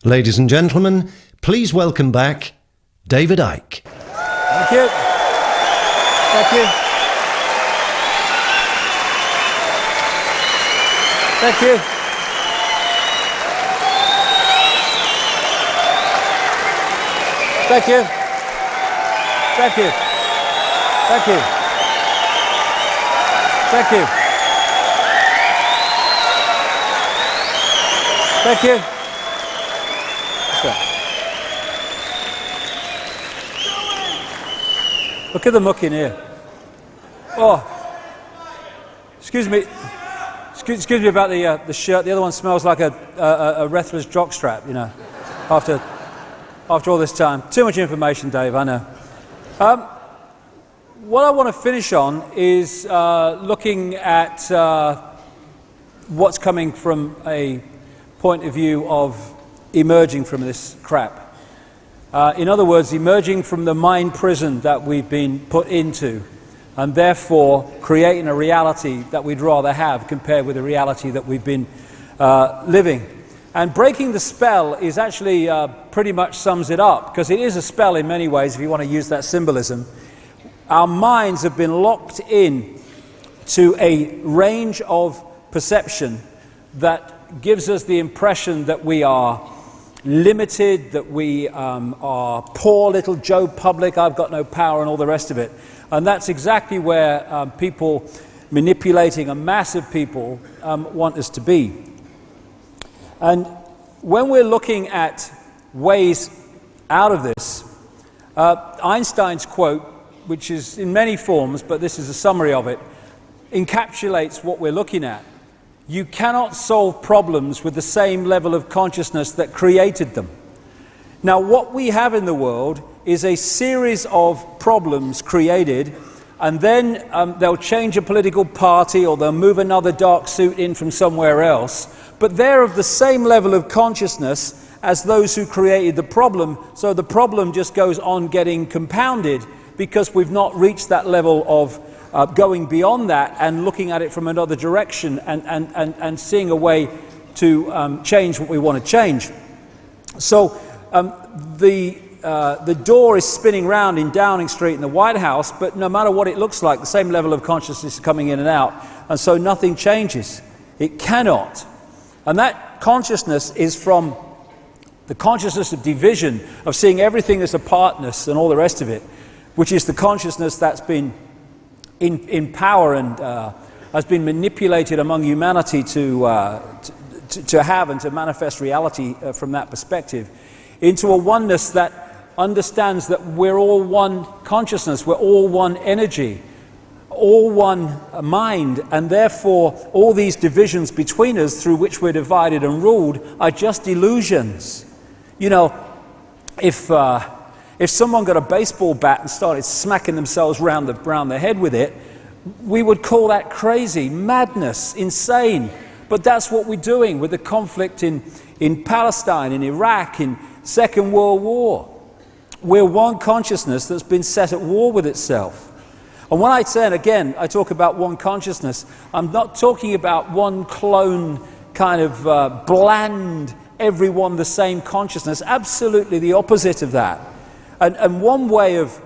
Ladies and gentlemen, please welcome back David Icke. Thank you. Thank you. Thank you. Thank you. Thank you. Thank you. Thank you. Thank you. Look at the muck in here. Oh, excuse me. Excuse me about the shirt. The other one smells like a wrestler's jockstrap, you know. After all this time, too much information, Dave. I know. What I want to finish on is looking at what's coming from a point of view of emerging from this crap. In other words, emerging from the mind prison that we've been put into, and therefore creating a reality that we'd rather have compared with the reality that we've been living. And breaking the spell is actually pretty much sums it up, because it is a spell in many ways, if you want to use that symbolism. Our minds have been locked in to a range of perception that gives us the impression that we are limited, that we are poor little Joe Public, I've got no power, and all the rest of it. And that's exactly where people manipulating a mass of people want us to be. And when we're looking at ways out of this, Einstein's quote, which is in many forms, but this is a summary of it, encapsulates what we're looking at. You cannot solve problems with the same level of consciousness that created them. Now, what we have in the world is a series of problems created, and then they'll change a political party or they'll move another dark suit in from somewhere else, but they're of the same level of consciousness as those who created the problem, so the problem just goes on getting compounded because we've not reached that level of going beyond that and looking at it from another direction and seeing a way to change what we want to change. So the door is spinning round in Downing Street in the White House, but no matter what it looks like, the same level of consciousness is coming in and out, and so nothing changes. It cannot. And that consciousness is from the consciousness of division, of seeing everything as a partness and all the rest of it, which is the consciousness that's been in power and has been manipulated among humanity to have and to manifest reality from that perspective, into a oneness that understands that we're all one consciousness, we're all one energy, all one mind, and therefore all these divisions between us through which we're divided and ruled are just illusions. You know, if someone got a baseball bat and started smacking themselves round the head with it, we would call that crazy, madness, insane. But that's what we're doing with the conflict in Palestine, in Iraq, in Second World War. We're one consciousness that's been set at war with itself. And when I say, and again, I talk about one consciousness, I'm not talking about one clone kind of bland everyone the same consciousness. Absolutely the opposite of that. And one way of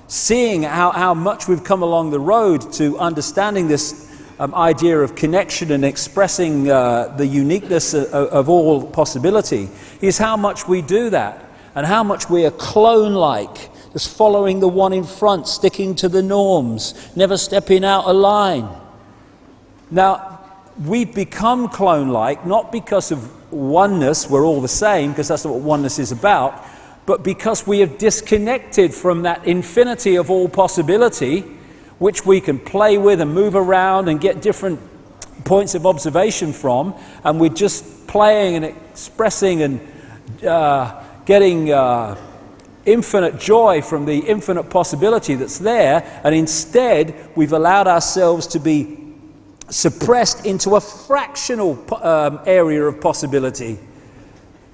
seeing how much we've come along the road to understanding this idea of connection and expressing the uniqueness of all possibility is how much we do that, and how much we are clone-like, just following the one in front, sticking to the norms, never stepping out of line. Now, we've become clone-like not because of oneness, we're all the same, because that's what oneness is about, but because we have disconnected from that infinity of all possibility, which we can play with and move around and get different points of observation from, and we're just playing and expressing and getting infinite joy from the infinite possibility that's there, and instead we've allowed ourselves to be suppressed into a fractional area of possibility.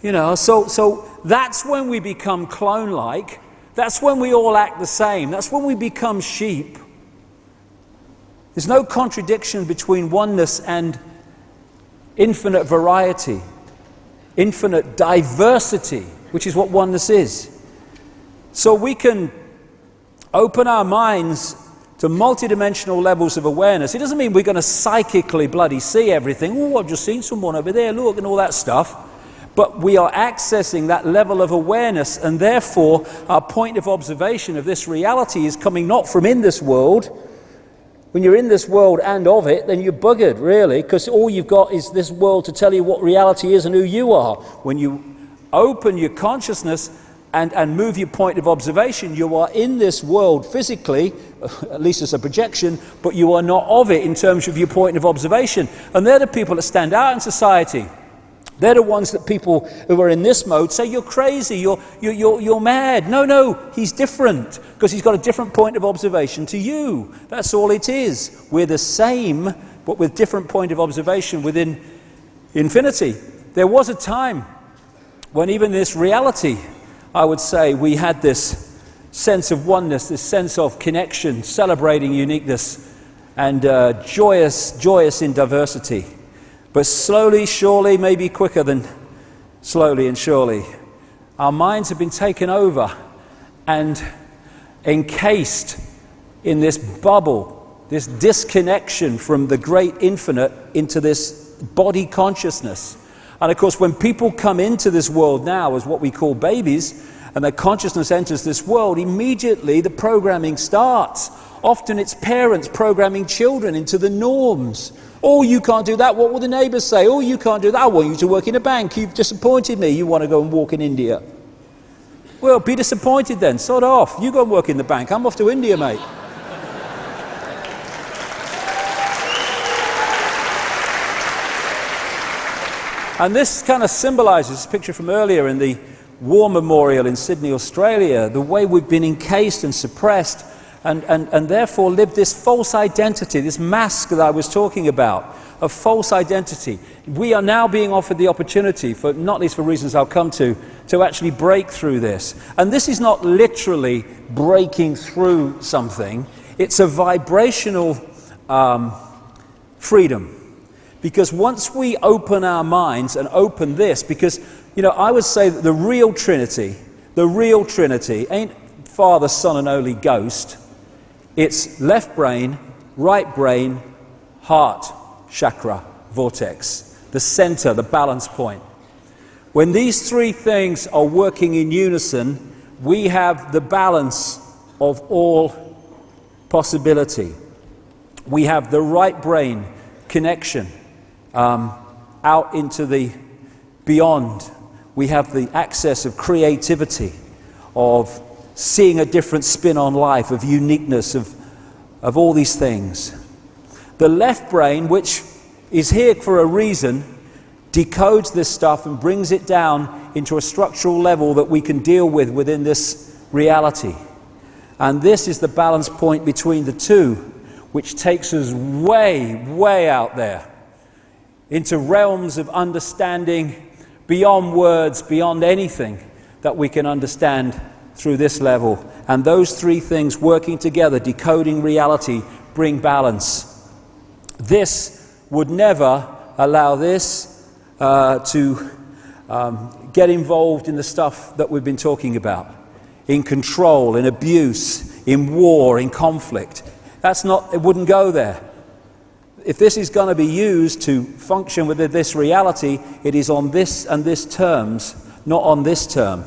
So that's when we become clone-like. That's when we all act the same. That's when we become sheep. There's no contradiction between oneness and infinite variety, infinite diversity, which is what oneness is. So we can open our minds to multidimensional levels of awareness. It doesn't mean we're going to psychically bloody see everything. Oh, I've just seen someone over there, look, and all that stuff. But we are accessing that level of awareness, and therefore our point of observation of this reality is coming not from in this world. When you're in this world and of it, then you're buggered, really, because all you've got is this world to tell you what reality is and who you are. When you open your consciousness and move your point of observation, you are in this world physically, at least as a projection, but you are not of it in terms of your point of observation. And they're the people that stand out in society. They're the ones that people who are in this mode say, you're crazy, you're mad. No, he's different, because he's got a different point of observation to you. That's all it is. We're the same, but with different point of observation within infinity. There was a time when even this reality, I would say, we had this sense of oneness, this sense of connection, celebrating uniqueness, and joyous in diversity. But slowly, surely, maybe quicker than slowly and surely, our minds have been taken over and encased in this bubble, this disconnection from the great infinite into this body consciousness. And of course, when people come into this world now as what we call babies, and their consciousness enters this world, immediately the programming starts. Often it's parents programming children into the norms. Oh, you can't do that. What will the neighbours say? Oh, you can't do that. I want you to work in a bank. You've disappointed me. You want to go and walk in India. Well, be disappointed then. Sod off. You go and work in the bank. I'm off to India, mate. And this kind of symbolises, this picture from earlier in the War Memorial in Sydney, Australia, the way we've been encased and suppressed and therefore live this false identity, this mask that I was talking about, of false identity. We are now being offered the opportunity, for not least for reasons I'll come to actually break through this. And this is not literally breaking through something, it's a vibrational freedom. Because once we open our minds and open this, because, I would say that the real Trinity ain't Father, Son, and Holy Ghost. It's left brain, right brain, heart, chakra, vortex, the center, the balance point. When these three things are working in unison, we have the balance of all possibility. We have the right brain connection out into the beyond. We have the access of creativity, of seeing a different spin on life, of uniqueness, of all these things. The left brain, which is here for a reason, decodes this stuff and brings it down into a structural level that we can deal with within this reality. And this is the balance point between the two, which takes us way, way out there into realms of understanding beyond words, beyond anything that we can understand through this level. And those three things working together, decoding reality, bring balance. This would never allow this, to get involved in the stuff that we've been talking about, in control, in abuse, in war, in conflict. It wouldn't go there. If this is going to be used to function within this reality, it is on this and this terms, not on this term,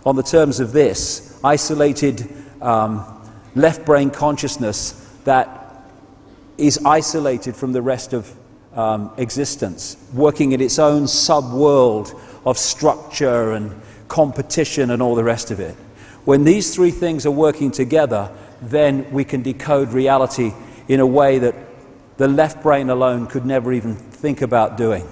on the terms of this isolated left brain consciousness that is isolated from the rest of existence, working in its own sub-world of structure and competition and all the rest of it. When these three things are working together, then we can decode reality in a way that the left brain alone could never even think about doing.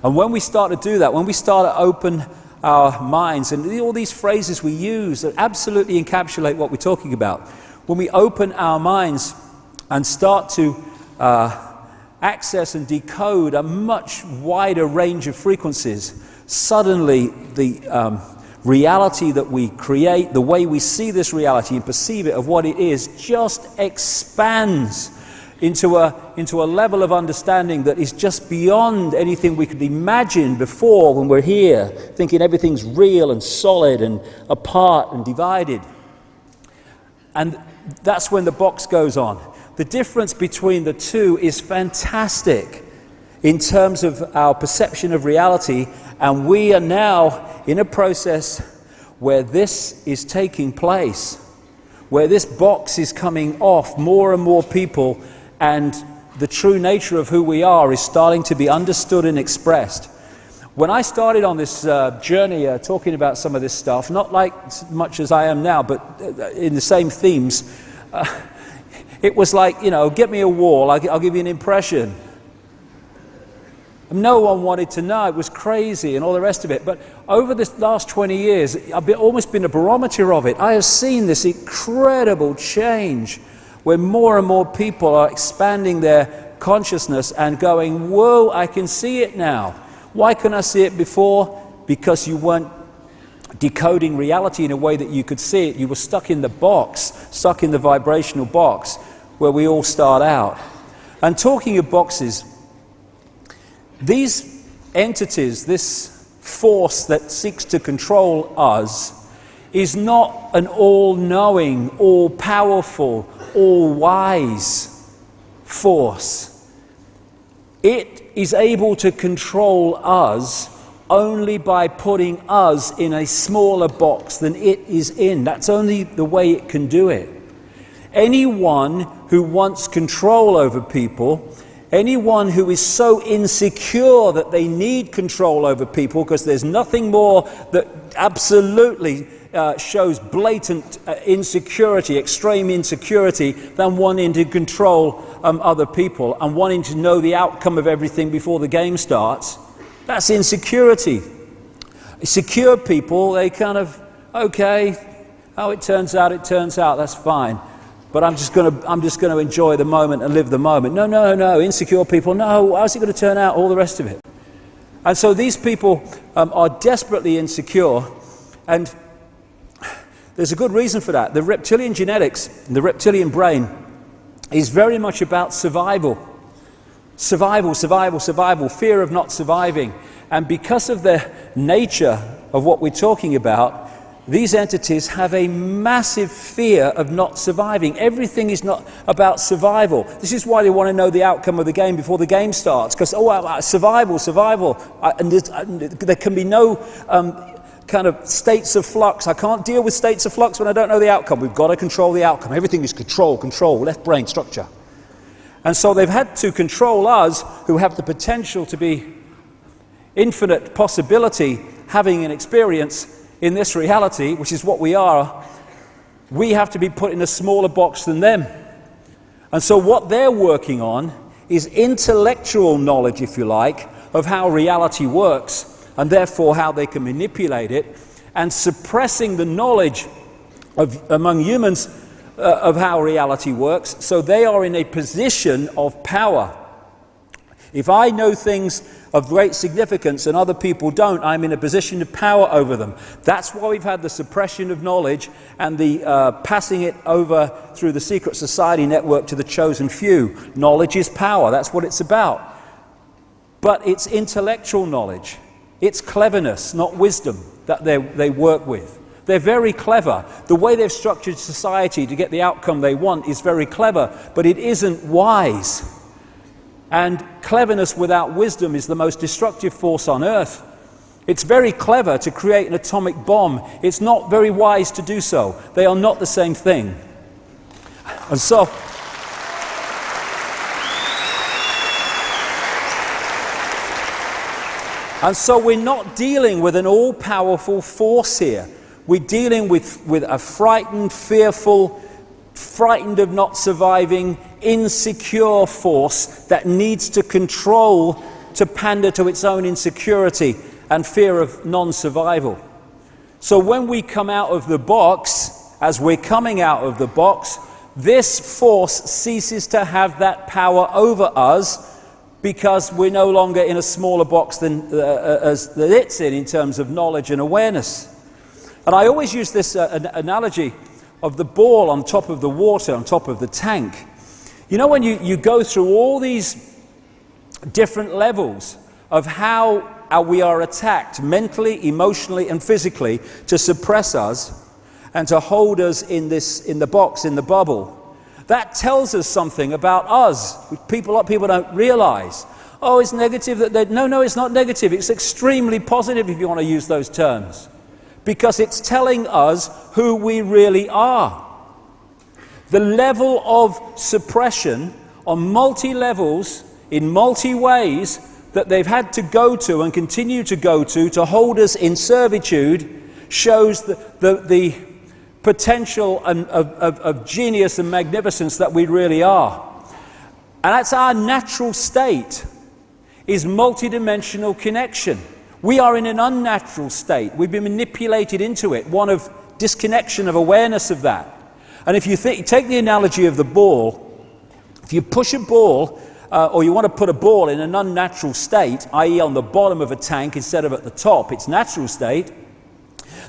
And when we start to do that, when we start to open our minds, and all these phrases we use that absolutely encapsulate what we're talking about, when we open our minds and start to access and decode a much wider range of frequencies, suddenly the reality that we create, the way we see this reality and perceive it of what it is, just expands into a level of understanding that is just beyond anything we could imagine before when we're here, thinking everything's real and solid and apart and divided. And that's when the box goes on. The difference between the two is fantastic in terms of our perception of reality, and we are now in a process where this is taking place, where this box is coming off. More and more people, and the true nature of who we are is starting to be understood and expressed. When I started on this journey talking about some of this stuff, not like as much as I am now, but in the same themes, it was like, get me a wall, I'll give you an impression. No one wanted to know. It was crazy and all the rest of it. But over this last 20 years, I've almost been a barometer of it. I have seen this incredible change where more and more people are expanding their consciousness and going, whoa, I can see it now. Why couldn't I see it before? Because you weren't decoding reality in a way that you could see it. You were stuck in the box, stuck in the vibrational box where we all start out. And talking of boxes, these entities, this force that seeks to control us, is not an all-knowing, all-powerful, all-wise force. It is able to control us only by putting us in a smaller box than it is in. That's only the way it can do it. Anyone who wants control over people, anyone who is so insecure that they need control over people, because there's nothing more that absolutely shows blatant insecurity, extreme insecurity, than wanting to control other people and wanting to know the outcome of everything before the game starts. That's insecurity. Secure people, they kind of, okay, how it turns out, that's fine. But I'm just going to enjoy the moment and live the moment. No. Insecure people, no, how's it going to turn out? All the rest of it. And so these people are desperately insecure, and there's a good reason for that. The reptilian genetics, the reptilian brain, is very much about survival. Survival, fear of not surviving. And because of the nature of what we're talking about, these entities have a massive fear of not surviving. Everything is not about survival. This is why they want to know the outcome of the game before the game starts. Because, survival. And there can be no kind of states of flux. I can't deal with states of flux when I don't know the outcome. We've got to control the outcome. Everything is control, left brain structure. And so they've had to control us, who have the potential to be infinite possibility, having an experience in this reality, which is what we are. We have to be put in a smaller box than them. And so what they're working on is intellectual knowledge, if you like, of how reality works, and therefore how they can manipulate it, and suppressing the knowledge among humans of how reality works, so they are in a position of power. If I know things of great significance and other people don't, I'm in a position of power over them. That's why we've had the suppression of knowledge and the passing it over through the secret society network to the chosen few. Knowledge is power. That's what it's about. but it's intellectual knowledge. It's cleverness, not wisdom, that they work with. They're very clever. The way they've structured society to get the outcome they want is very clever, but it isn't wise. And cleverness without wisdom is the most destructive force on earth. It's very clever to create an atomic bomb. It's not very wise to do so. They are not the same thing. And so we're not dealing with an all-powerful force here. We're dealing with a frightened, fearful, frightened of not surviving, insecure force that needs to control to pander to its own insecurity and fear of non-survival. So when we come out of the box, as we're coming out of the box, this force ceases to have that power over us because we're no longer in a smaller box than it's in terms of knowledge and awareness. And I always use this analogy of the ball on top of the water, on top of the tank. You know, when you go through all these different levels of how we are attacked mentally, emotionally, and physically to suppress us and to hold us in the box, in the bubble, that tells us something about us. People don't realize. Oh, it's negative that no, it's not negative. It's extremely positive if you want to use those terms. Because it's telling us who we really are. The level of suppression on multi-levels, in multi-ways, that they've had to go to and continue to go to hold us in servitude shows the potential of genius and magnificence that we really are. And that's our natural state, is multidimensional connection. We are in an unnatural state. We've been manipulated into it, one of disconnection, of awareness of that. And if you take the analogy of the ball, if you push a ball, or you want to put a ball in an unnatural state, i.e. on the bottom of a tank instead of at the top, its natural state,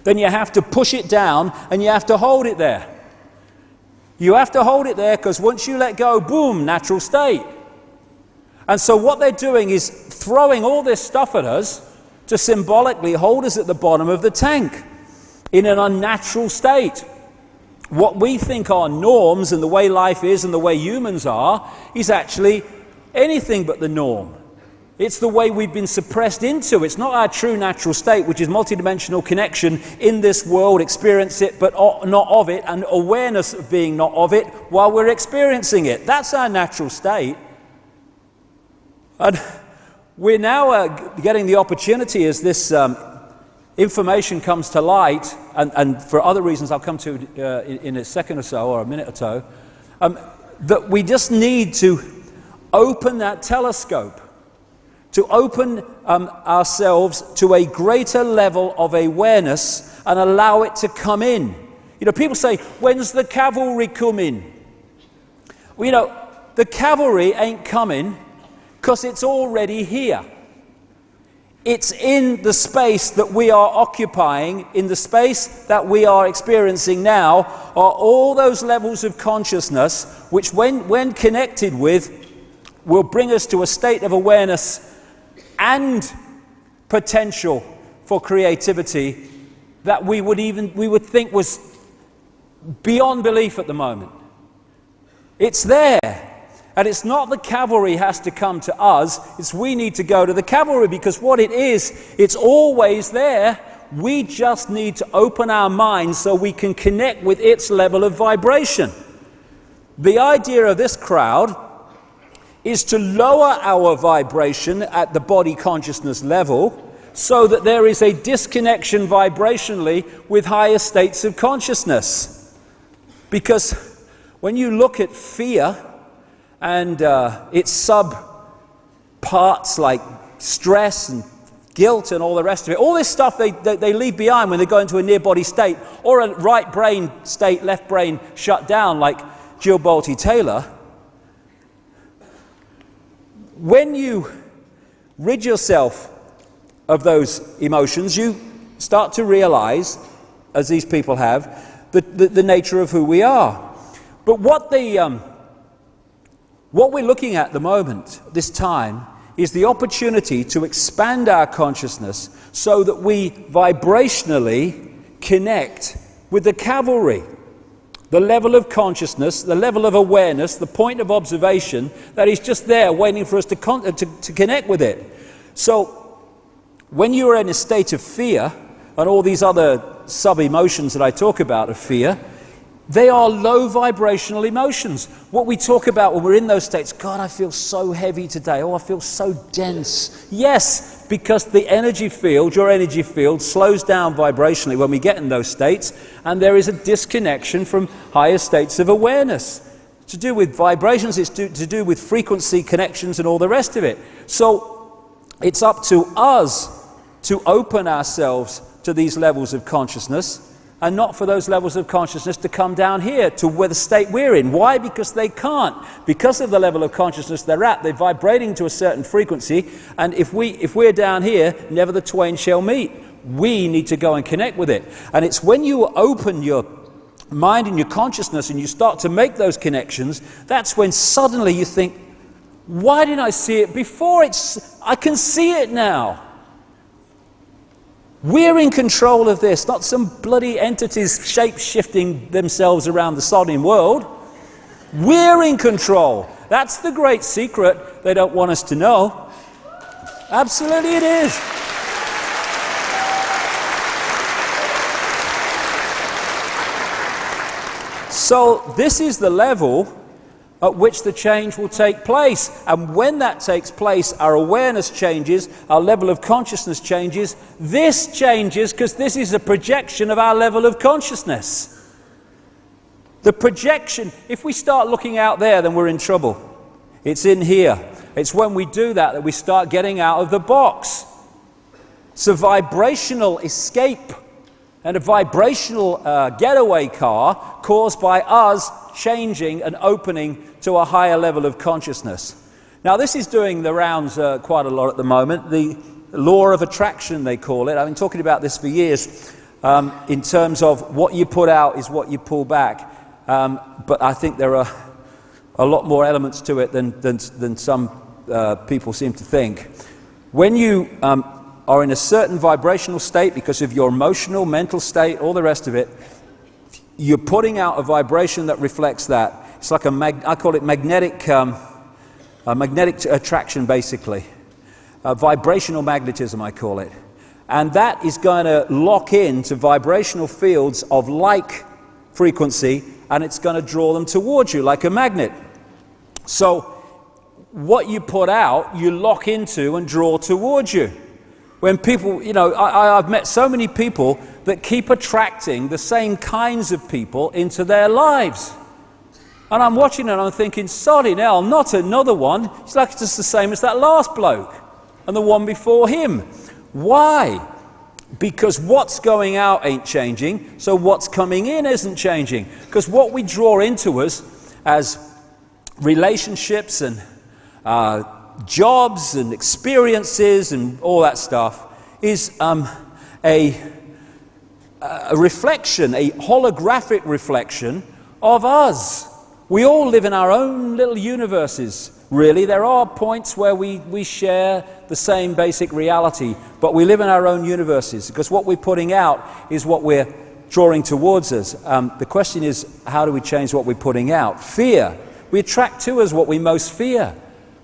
then you have to push it down and you have to hold it there. You have to hold it there because once you let go, boom, natural state. And so what they're doing is throwing all this stuff at us to symbolically hold us at the bottom of the tank in an unnatural state. What we think are norms and the way life is and the way humans are is actually anything but the norm. It's the way we've been suppressed into. It's not our true natural state, which is multidimensional connection in this world, experience it but not of it, and awareness of being not of it while we're experiencing it. That's our natural state. And we're now getting the opportunity as this information comes to light, and for other reasons I'll come to in a second or so, or a minute or so, that we just need to open that telescope, to open ourselves to a greater level of awareness and allow it to come in. You know, people say, when's the cavalry coming? Well, you know, the cavalry ain't coming because it's already here. It's in the space that we are occupying, in the space that we are experiencing now, are all those levels of consciousness which, when connected with, will bring us to a state of awareness and potential for creativity that we would think was beyond belief at the moment. It's there. And it's not the cavalry has to come to us, it's we need to go to the cavalry, because what it is, it's always there. We just need to open our minds so we can connect with its level of vibration. The idea of this crowd is to lower our vibration at the body consciousness level so that there is a disconnection vibrationally with higher states of consciousness. Because when you look at fear, and its sub-parts like stress and guilt and all the rest of it, all this stuff they leave behind when they go into a near-body state or a right brain state, left brain shut down like Jill Bolte Taylor. When you rid yourself of those emotions, you start to realize, as these people have, the nature of who we are. But what we're looking at the moment, this time, is the opportunity to expand our consciousness so that we vibrationally connect with the cavalry, the level of consciousness, the level of awareness, the point of observation that is just there waiting for us to connect with it. So when you're in a state of fear, and all these other sub-emotions that I talk about of fear, they are low vibrational emotions. What we talk about when we're in those states, God, I feel so heavy today. Oh, I feel so dense. Yes, because the energy field, your energy field, slows down vibrationally when we get in those states, and there is a disconnection from higher states of awareness. To do with vibrations, it's to do with frequency connections and all the rest of it. So it's up to us to open ourselves to these levels of consciousness, and not for those levels of consciousness to come down here to where the state we're in. Why? Because they can't. Because of the level of consciousness they're at, they're vibrating to a certain frequency, and if we're down here, never the twain shall meet. We need to go and connect with it. And it's when you open your mind and your consciousness and you start to make those connections, that's when suddenly you think, why didn't I see it before? I can see it now. We're in control of this, not some bloody entities shape-shifting themselves around the sodding world. We're in control. That's the great secret they don't want us to know. Absolutely it is. So this is the level at which the change will take place. And when that takes place, our awareness changes, our level of consciousness changes. This changes because this is a projection of our level of consciousness. The projection, if we start looking out there, then we're in trouble. It's in here. It's when we do that we start getting out of the box. It's a vibrational escape and a vibrational getaway car caused by us changing and opening to a higher level of consciousness. Now this is doing the rounds quite a lot at the moment. The law of attraction, they call it. I've been talking about this for years in terms of what you put out is what you pull back. But I think there are a lot more elements to it than some people seem to think. When you are in a certain vibrational state because of your emotional, mental state, all the rest of it, you're putting out a vibration that reflects that. It's like I call it magnetic attraction, basically. Vibrational magnetism, I call it. And that is going to lock into vibrational fields of like frequency, and it's going to draw them towards you like a magnet. So what you put out, you lock into and draw towards you. When people, I've met so many people that keep attracting the same kinds of people into their lives. And I'm watching it and I'm thinking, sodding hell, not another one. It's like it's just the same as that last bloke and the one before him. Why? Because what's going out ain't changing, so what's coming in isn't changing. Because what we draw into us as relationships and jobs and experiences and all that stuff is a reflection, a holographic reflection of us. We all live in our own little universes, really. There are points where we share the same basic reality, but we live in our own universes because what we're putting out is what we're drawing towards us. The question is, how do we change what we're putting out? Fear. We attract to us what we most fear.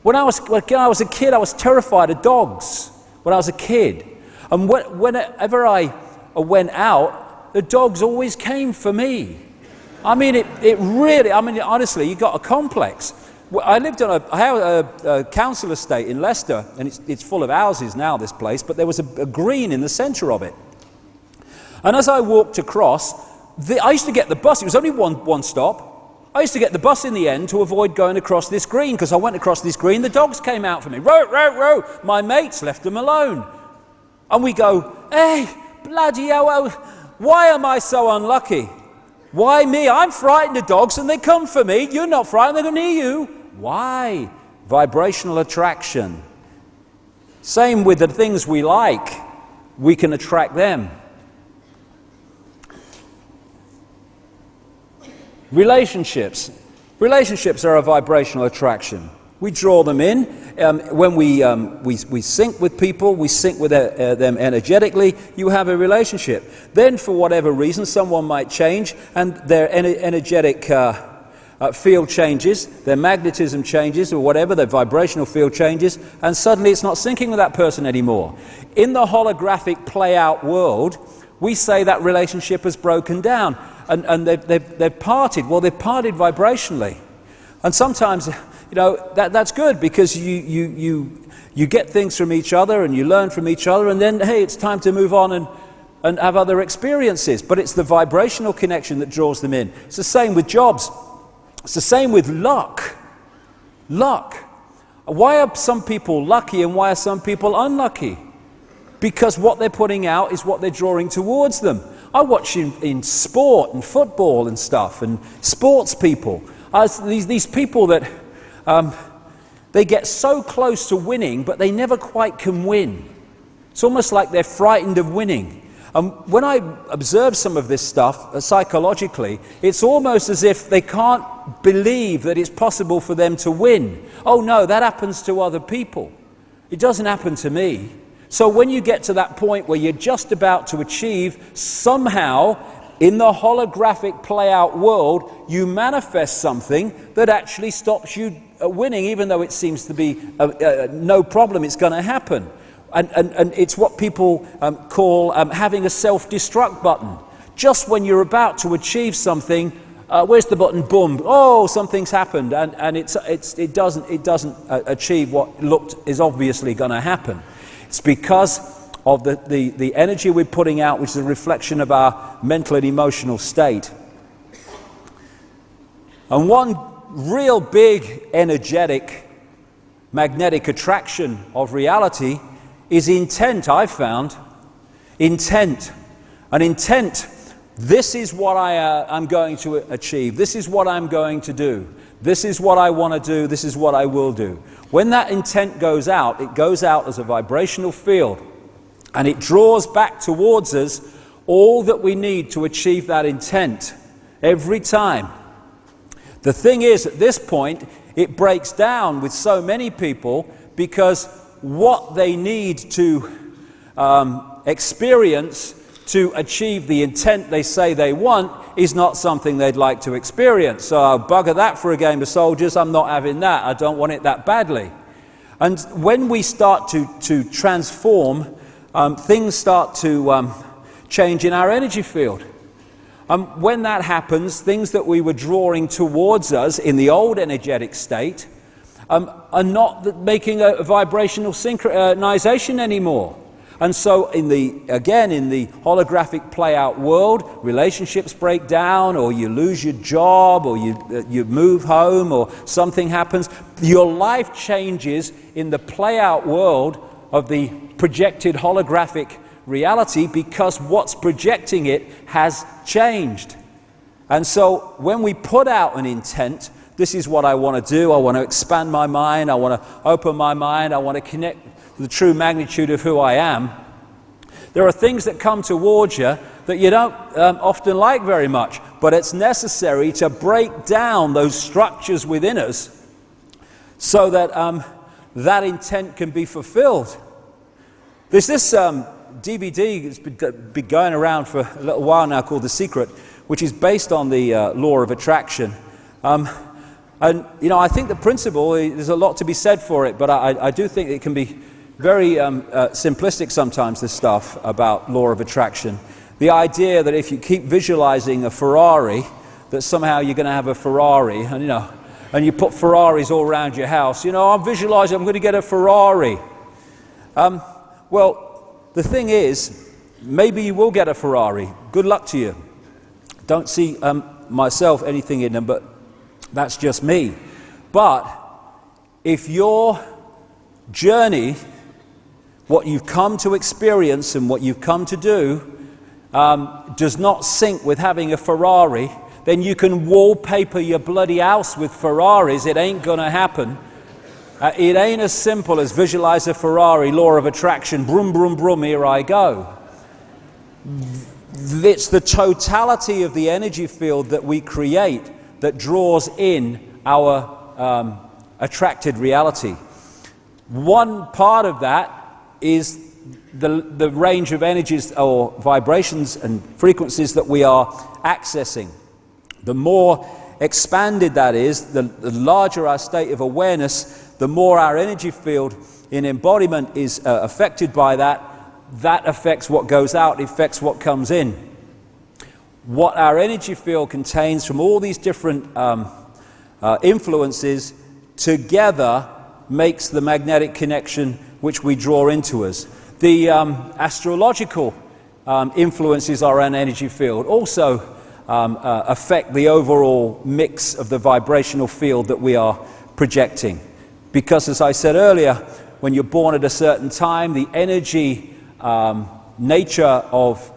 When I was a kid, I was terrified of dogs. When I was a kid. And whenever I went out, the dogs always came for me. I mean, honestly, you got a complex. I lived on a council estate in Leicester, and it's full of houses now, this place, but there was a green in the centre of it. And as I walked across, I used to get the bus. It was only one stop. I used to get the bus in the end to avoid going across this green, because I went across this green, the dogs came out for me. Row, row, row. My mates left them alone. And we go, hey, bloody hell, why am I so unlucky? Why me? I'm frightened of dogs and they come for me. You're not frightened, they're going near you. Why? Vibrational attraction. Same with the things we like. We can attract them. Relationships. Relationships are a vibrational attraction. We draw them in. When we sync with people, we sync with them energetically, you have a relationship. Then for whatever reason, someone might change and their energetic field changes, their magnetism changes or whatever, their vibrational field changes, and suddenly it's not syncing with that person anymore. In the holographic play-out world, we say that relationship has broken down and they've parted. Well, they've parted vibrationally. And sometimes, that's good because you get things from each other and you learn from each other, and then, hey, it's time to move on and have other experiences. But it's the vibrational connection that draws them in. It's the same with jobs. It's the same with luck. Luck. Why are some people lucky and why are some people unlucky? Because what they're putting out is what they're drawing towards them. I watch in sport and football and stuff, and sports people. These people that they get so close to winning, but they never quite can win. It's almost like they're frightened of winning. When I observe some of this stuff psychologically, it's almost as if they can't believe that it's possible for them to win. Oh no, that happens to other people. It doesn't happen to me. So when you get to that point where you're just about to achieve, somehow in the holographic play-out world, you manifest something that actually stops you winning, even though it seems to be no problem, it's going to happen. And it's what people call having a self-destruct button. Just when you're about to achieve something, where's the button? Boom! Oh, something's happened, and it doesn't achieve what is obviously going to happen. It's because of the energy we're putting out, which is a reflection of our mental and emotional state. And one real big energetic magnetic attraction of reality is intent, I've found. Intent. An intent, this is what I'm going to achieve. This is what I'm going to do. This is what I want to do. This is what I will do. When that intent goes out, it goes out as a vibrational field, and it draws back towards us all that we need to achieve that intent every time. The thing is, at this point, it breaks down with so many people because what they need to experience to achieve the intent they say they want is not something they'd like to experience. So I'll bugger that for a game of soldiers. I'm not having that. I don't want it that badly. And when we start to transform, things start to change in our energy field. When that happens, things that we were drawing towards us in the old energetic state are not making a vibrational synchronization anymore. And so in the holographic play-out world, relationships break down, or you lose your job, or you move home, or something happens. Your life changes in the play-out world of the projected holographic reality because what's projecting it has changed. And so when we put out an intent, this is what I want to do. I want to expand my mind. I want to open my mind. I want to connect the true magnitude of who I am. There are things that come towards you that you don't often like very much, but it's necessary to break down those structures within us so that that intent can be fulfilled. There's this DVD that's been going around for a little while now called The Secret, which is based on the law of attraction. And I think the principle, there's a lot to be said for it, but I do think it can be very simplistic sometimes, this stuff about law of attraction. The idea that if you keep visualizing a Ferrari, that somehow you're going to have a Ferrari, and you put Ferraris all around your house. I'm visualizing I'm going to get a Ferrari. Well, the thing is, maybe you will get a Ferrari. Good luck to you. Don't see myself anything in them, but that's just me. But if your journey, what you've come to experience and what you've come to do, does not sync with having a Ferrari, then you can wallpaper your bloody house with Ferraris. It ain't gonna happen. It ain't as simple as visualize a Ferrari, law of attraction, brum, brum, brum, here I go. It's the totality of the energy field that we create that draws in our attracted reality. One part of that is the range of energies or vibrations and frequencies that we are accessing. The more expanded that is, the larger our state of awareness, the more our energy field in embodiment is affected by that. That affects what goes out, affects what comes in. What our energy field contains from all these different influences together makes the magnetic connection which we draw into us. The astrological influences our own energy field also affect the overall mix of the vibrational field that we are projecting. Because, as I said earlier, when you're born at a certain time, the energy nature of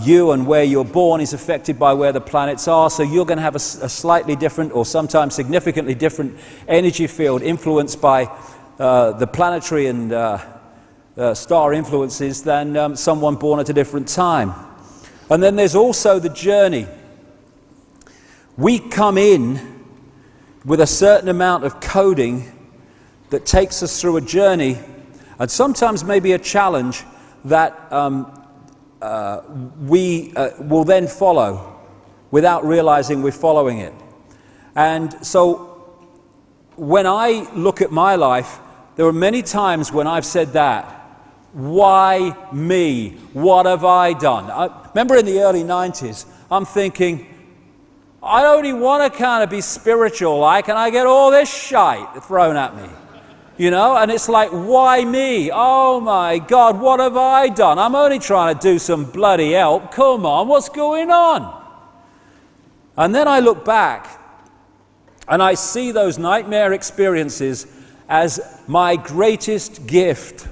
you and where you're born is affected by where the planets are, so you're going to have a slightly different or sometimes significantly different energy field influenced by the planetary and star influences than someone born at a different time. And then there's also the journey. We come in with a certain amount of coding that takes us through a journey, and sometimes maybe a challenge that we will then follow without realizing we're following it. And so when I look at my life, there are many times when I've said that. Why me? What have I done? I remember in the early 90s, I'm thinking, I only want to kind of be spiritual like, and I get all this shite thrown at me. You know, and it's like, why me? Oh my God, what have I done? I'm only trying to do some bloody help. Come on, what's going on? And then I look back and I see those nightmare experiences as my greatest gift.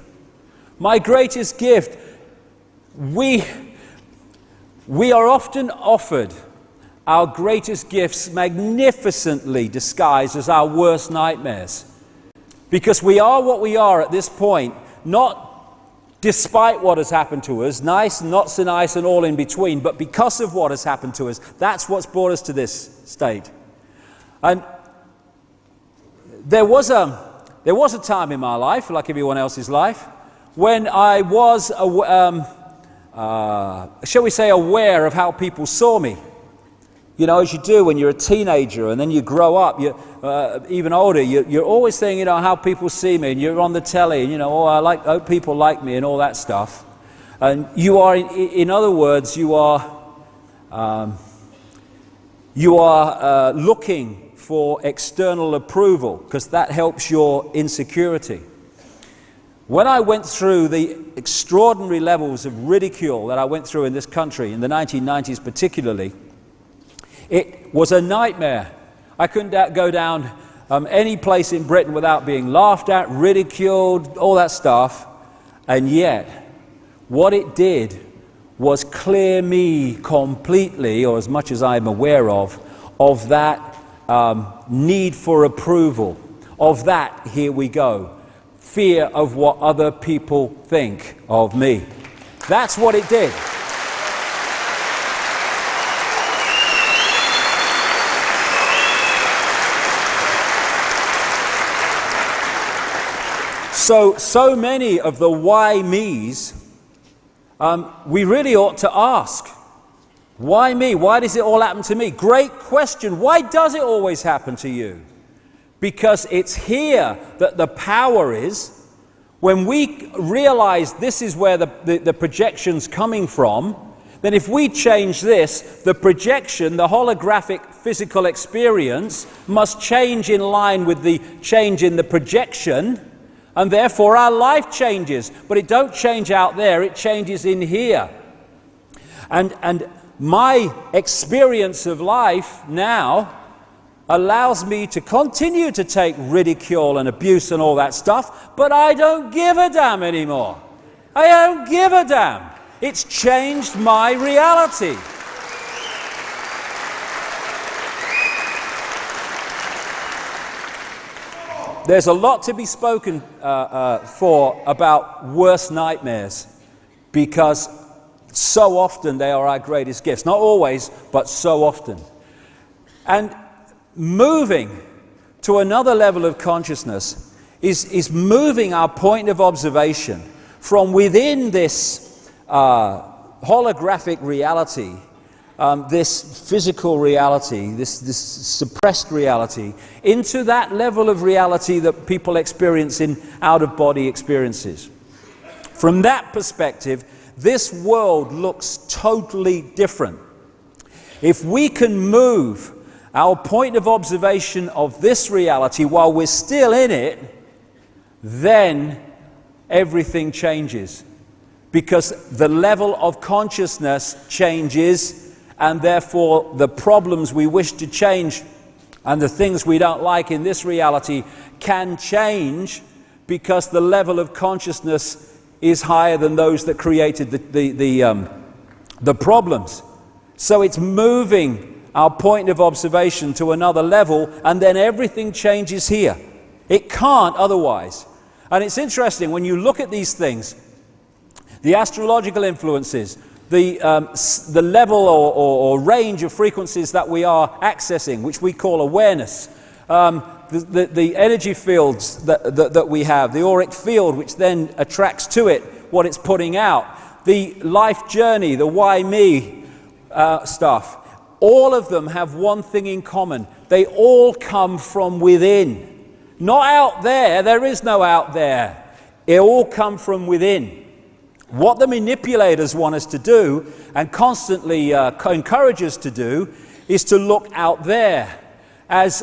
My greatest gift. We are often offered our greatest gifts magnificently disguised as our worst nightmares. Because we are what we are at this point, not despite what has happened to us, nice, not so nice, and all in between, but because of what has happened to us. That's what's brought us to this state. And there was a time in my life, like everyone else's life, when I was, shall we say, aware of how people saw me. You know, as you do when you're a teenager and then you grow up, you're even older, you're always thinking, you know, how people see me, and you're on the telly, and, you know, I hope people like me and all that stuff. And you are, in other words, you are looking for external approval, because that helps your insecurity. When I went through the extraordinary levels of ridicule that I went through in this country, in the 1990s particularly, it was a nightmare. I couldn't go down any place in Britain without being laughed at, ridiculed, all that stuff. And yet, what it did was clear me completely, or as much as I'm aware of that need for approval, of that, here we go, fear of what other people think of me. That's what it did. So many of the why me's, we really ought to ask. Why me? Why does it all happen to me? Great question. Why does it always happen to you? Because it's here that the power is. When we realize this is where the projection's coming from, then if we change this, the projection, the holographic physical experience, must change in line with the change in the projection. And therefore our life changes, but it don't change out there, it changes in here. And my experience of life now allows me to continue to take ridicule and abuse and all that stuff, but I don't give a damn anymore. I don't give a damn. It's changed my reality. There's a lot to be spoken for about worst nightmares, because so often they are our greatest gifts. Not always, but so often. And moving to another level of consciousness is moving our point of observation from within this holographic reality, this physical reality, this suppressed reality, into that level of reality that people experience in out-of-body experiences. From that perspective, this world looks totally different. If we can move our point of observation of this reality while we're still in it, then everything changes. Because the level of consciousness changes, and therefore the problems we wish to change and the things we don't like in this reality can change, because the level of consciousness is higher than those that created the problems. So it's moving our point of observation to another level, and then everything changes here. It can't otherwise. And it's interesting, when you look at these things, the astrological influences, the level or range of frequencies that we are accessing, which we call awareness, the energy fields that we have, the auric field, which then attracts to it what it's putting out, the life journey, the why me stuff, all of them have one thing in common. They all come from within. Not out there. There is no out there. It all come from within. What the manipulators want us to do, and constantly encourage us to do, is to look out there. As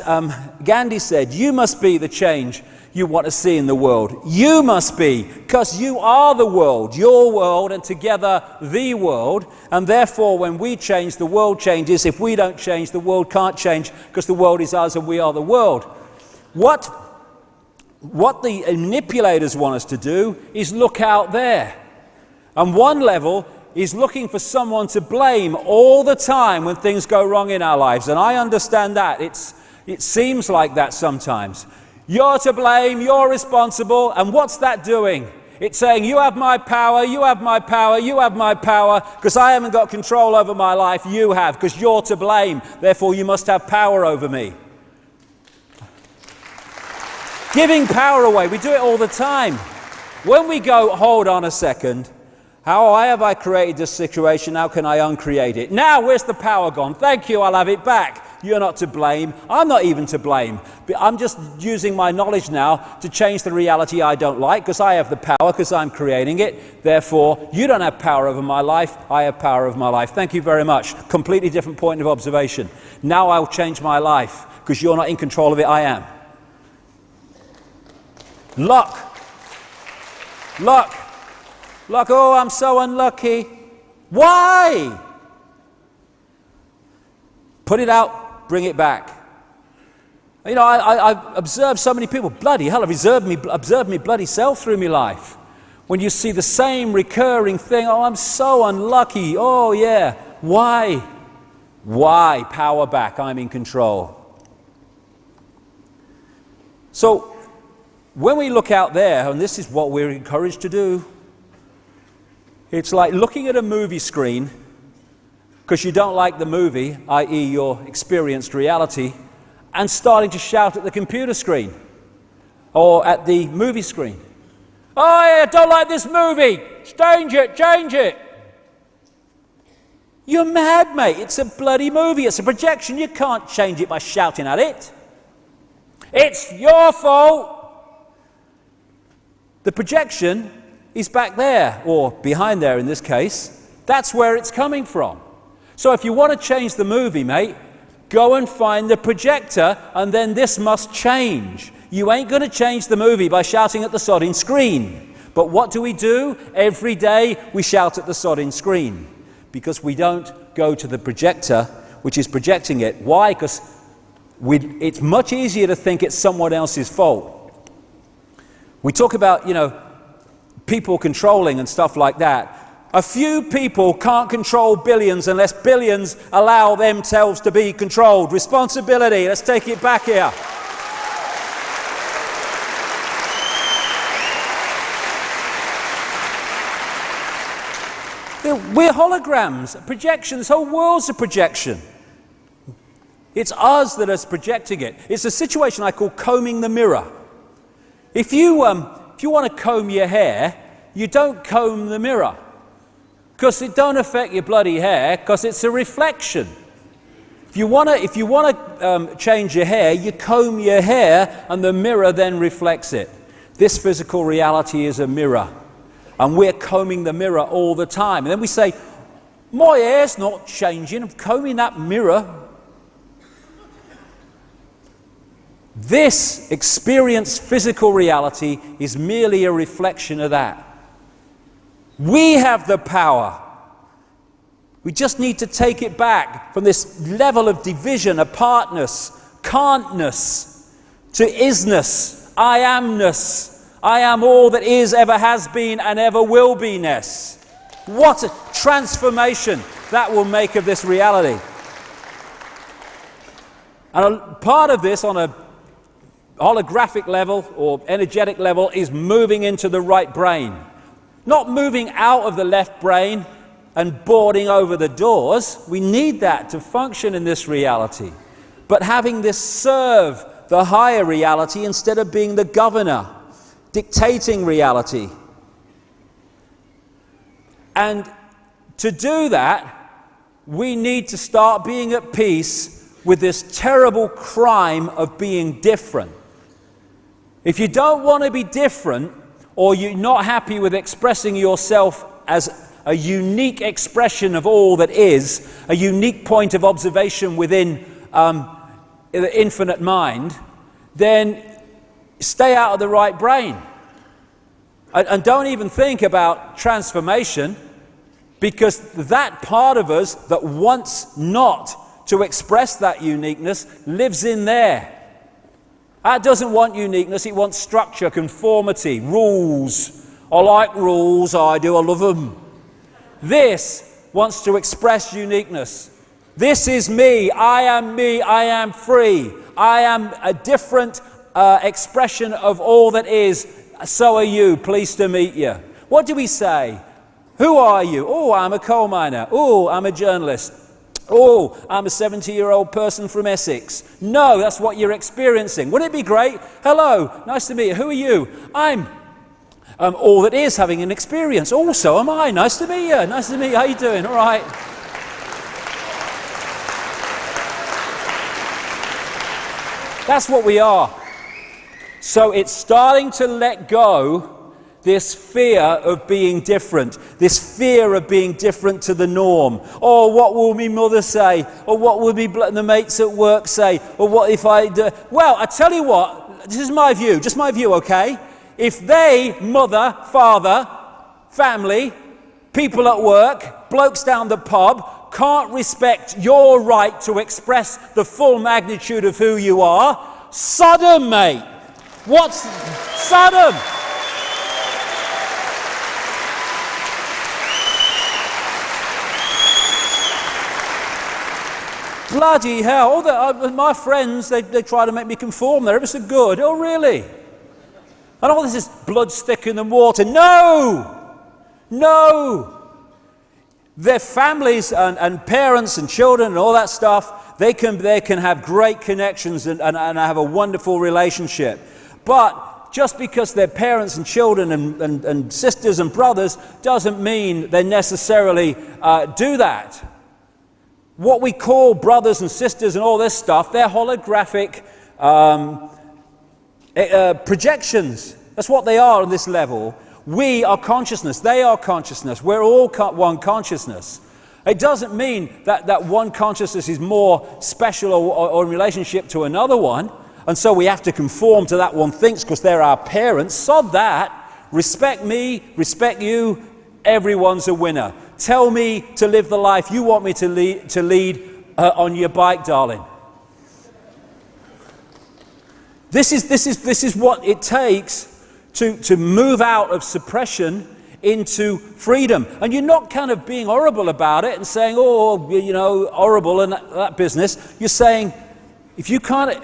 Gandhi said, you must be the change you want to see in the world. You must be, because you are the world, your world, and together the world. And therefore, when we change, the world changes. If we don't change, the world can't change, because the world is us and we are the world. What the manipulators want us to do is look out there. And one level is looking for someone to blame all the time when things go wrong in our lives. And I understand that. It seems like that sometimes. You're to blame, you're responsible, and what's that doing? It's saying, you have my power, you have my power, you have my power, because I haven't got control over my life, you have, because you're to blame, therefore you must have power over me. Giving power away, we do it all the time. When we go, hold on a second, how have I created this situation, how can I uncreate it? Now, where's the power gone? Thank you, I'll have it back. You're not to blame. I'm not even to blame. But I'm just using my knowledge now to change the reality I don't like, because I have the power, because I'm creating it. Therefore, you don't have power over my life. I have power over my life. Thank you very much. Completely different point of observation. Now I'll change my life, because you're not in control of it. I am. Luck. Luck. Luck. Oh, I'm so unlucky. Why? Put it out. Bring it back. You know, I've observed so many people, bloody hell, I've observed me bloody self through my life. When you see the same recurring thing, oh, I'm so unlucky, oh yeah. Why? Why? Power back, I'm in control. So, when we look out there, and this is what we're encouraged to do, it's like looking at a movie screen, because you don't like the movie, i.e. your experienced reality, and starting to shout at the computer screen or at the movie screen. Oh, yeah, don't like this movie. Change it, change it. You're mad, mate. It's a bloody movie. It's a projection. You can't change it by shouting at it. It's your fault. The projection is back there, or behind there in this case. That's where it's coming from. So if you want to change the movie, mate, go and find the projector, and then this must change. You ain't going to change the movie by shouting at the sodding screen. But what do? Every day we shout at the sodding screen, because we don't go to the projector, which is projecting it. Why? Because it's much easier to think it's someone else's fault. We talk about, people controlling and stuff like that. A few people can't control billions unless billions allow themselves to be controlled. Responsibility. Let's take it back here. We're holograms, projection. This whole world's a projection. It's us that is projecting it. It's a situation I call combing the mirror. If you want to comb your hair, you don't comb the mirror, because it don't affect your bloody hair, because it's a reflection. If you want to change your hair, you comb your hair, and the mirror then reflects it. This physical reality is a mirror, and we're combing the mirror all the time. And then we say, my hair's not changing, I'm combing that mirror. This experienced physical reality is merely a reflection of that. We have the power. We just need to take it back from this level of division, apartness, can'tness, to isness, I amness. I am all that is, ever has been, and ever will be-ness. What a transformation that will make of this reality. And a part of this on a holographic level or energetic level is moving into the right brain. Not moving out of the left brain and boarding over the doors. We need that to function in this reality. But having this serve the higher reality instead of being the governor, dictating reality. And to do that, we need to start being at peace with this terrible crime of being different. If you don't want to be different, or you're not happy with expressing yourself as a unique expression of all that is, a unique point of observation within the infinite mind, then stay out of the right brain. And don't even think about transformation, because that part of us that wants not to express that uniqueness lives in there. That doesn't want uniqueness, it wants structure, conformity, rules. I like rules, I do, I love them. This wants to express uniqueness. This is me, I am free. I am a different expression of all that is, so are you, pleased to meet you. What do we say? Who are you? Oh, I'm a coal miner. Oh, I'm a journalist. Oh, I'm a 70-year-old person from Essex. No, that's what you're experiencing. Wouldn't it be great? Hello, nice to meet you. Who are you? I'm all that is, having an experience. Oh, so am I. Nice to meet you. Nice to meet you. How you doing? All right. That's what we are. So it's starting to let go this fear of being different, this fear of being different to the norm. Oh, what will my mother say? Or what will the mates at work say? Or what if I do? Well, I tell you what, this is my view, just my view, okay? If they, mother, father, family, people at work, blokes down the pub, can't respect your right to express the full magnitude of who you are, Sodom, mate. What's Sodom? Bloody hell. My friends, they try to make me conform. They're ever so good. Oh, really? And all this is blood's thicker than water. No! No! Their families and parents and children and all that stuff, they can have great connections and have a wonderful relationship. But just because they're parents and children and sisters and brothers doesn't mean they necessarily do that. What we call brothers and sisters and all this stuff, they're holographic projections. That's what they are on this level. We are consciousness. They are consciousness. We're all one consciousness. It doesn't mean that one consciousness is more special or in relationship to another one, and so we have to conform to that one thinks because they're our parents. Sod that. Respect me, respect you. Everyone's a winner. Tell me to live the life you want me to lead on your bike, darling. This is what it takes to move out of suppression into freedom. And you're not kind of being horrible about it and saying, oh, horrible and that business. You're saying, if you can't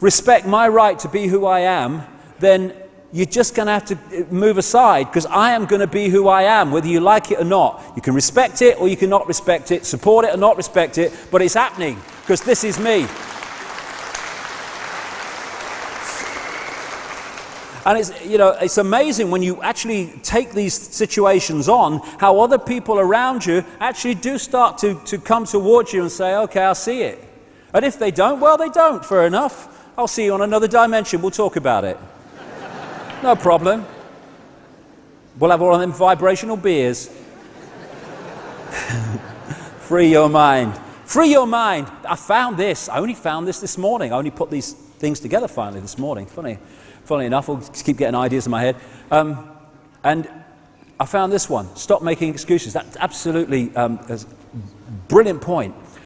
respect my right to be who I am, then you're just going to have to move aside, because I am going to be who I am, whether you like it or not. You can respect it or you cannot respect it, support it or not respect it, but it's happening, because this is me. And it's amazing when you actually take these situations on, how other people around you actually do start to come towards you and say, okay, I'll see it. And if they don't, well, they don't, fair enough. I'll see you on another dimension, we'll talk about it. No problem. We'll have one of them vibrational beers. Free your mind. Free your mind. I found this. I only found this morning. I only put these things together finally this morning. Funny enough, I'll just keep getting ideas in my head. And I found this one. Stop making excuses. That's absolutely a brilliant point.